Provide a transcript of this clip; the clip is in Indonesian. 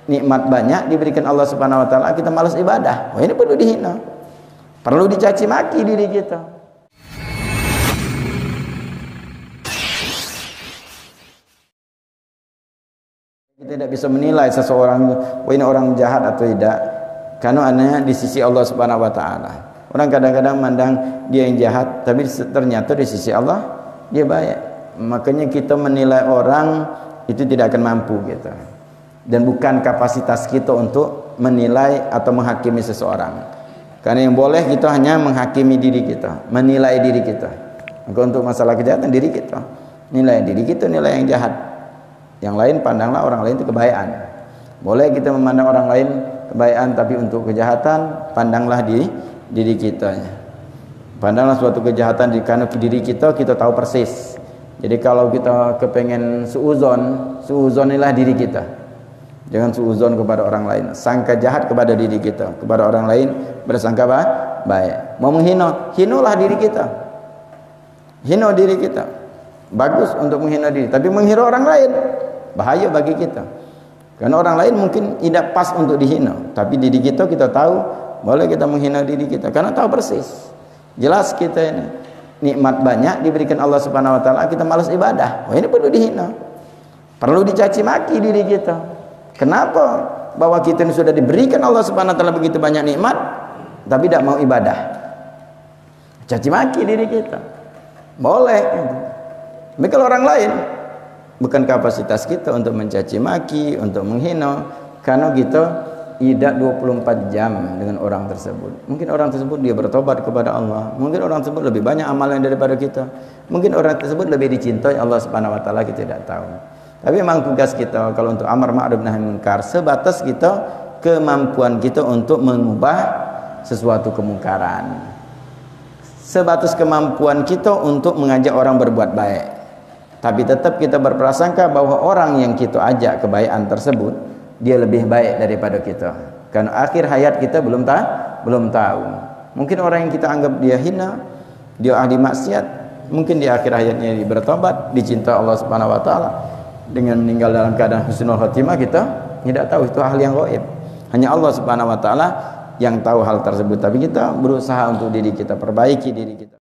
nikmat banyak diberikan Allah Subhanahu wa taala, kita malas ibadah. Oh, ini perlu dihina. Perlu dicaci maki diri kita. Kita tidak bisa menilai seseorang, oh ini orang jahat atau tidak, karena hanya di sisi Allah Subhanahu wa taala. Orang kadang-kadang mandang dia yang jahat, tapi ternyata di sisi Allah dia baik. Makanya kita menilai orang itu tidak akan mampu gitu. Dan bukan kapasitas kita untuk menilai atau menghakimi seseorang. Karena yang boleh kita hanya menghakimi diri kita, menilai diri kita. Maka untuk masalah kejahatan diri kita, nilai diri kita, nilai yang jahat. Yang lain pandanglah orang lain itu kebaikan. Boleh kita memandang orang lain kebaikan, tapi untuk kejahatan pandanglah diri kita. Pandanglah suatu kejahatan karena diri kita tahu persis. Jadi kalau kita kepengen suuzon inilah diri kita. Jangan suuzon kepada orang lain. Sangka jahat kepada diri kita, kepada orang lain bersangka baik. Mau menghina, hinalah diri kita. Hina diri kita. Bagus untuk menghina diri, tapi menghina orang lain bahaya bagi kita. Karena orang lain mungkin tidak pas untuk dihina, tapi diri kita tahu boleh kita menghina diri kita karena tahu persis. Jelas kita ini nikmat banyak diberikan Allah Subhanahu wa taala, kita malas ibadah. Oh, ini perlu dihina. Perlu dicaci maki diri kita. Kenapa? Bahwa kita ini sudah diberikan Allah Subhanahu wa taala begitu banyak nikmat tapi tidak mau ibadah. Caci maki diri kita. Boleh. Tapi kalau orang lain, bukan kapasitas kita untuk mencaci maki, untuk menghina, karena kita tidak 24 jam dengan orang tersebut. Mungkin orang tersebut dia bertobat kepada Allah, mungkin orang tersebut lebih banyak amalan daripada kita, mungkin orang tersebut lebih dicintai Allah Subhanahu wa taala, kita tidak tahu. Tapi memang tugas kita kalau untuk amar ma'ruf nahi munkar sebatas kita kemampuan kita untuk mengubah sesuatu kemungkaran, sebatas kemampuan kita untuk mengajak orang berbuat baik. Tapi tetap kita berprasangka bahwa orang yang kita ajak kebaikan tersebut dia lebih baik daripada kita. Karena akhir hayat kita belum tahu. Mungkin orang yang kita anggap dia hina, dia ahli maksiat, mungkin di akhir hayatnya dia bertobat, dicinta Allah Subhanahu wa taala. Dengan meninggal dalam keadaan husnul khotimah, kita tidak tahu, itu hal yang gaib. Hanya Allah Subhanahu wa taala yang tahu hal tersebut. Tapi kita berusaha untuk diri kita, perbaiki diri kita.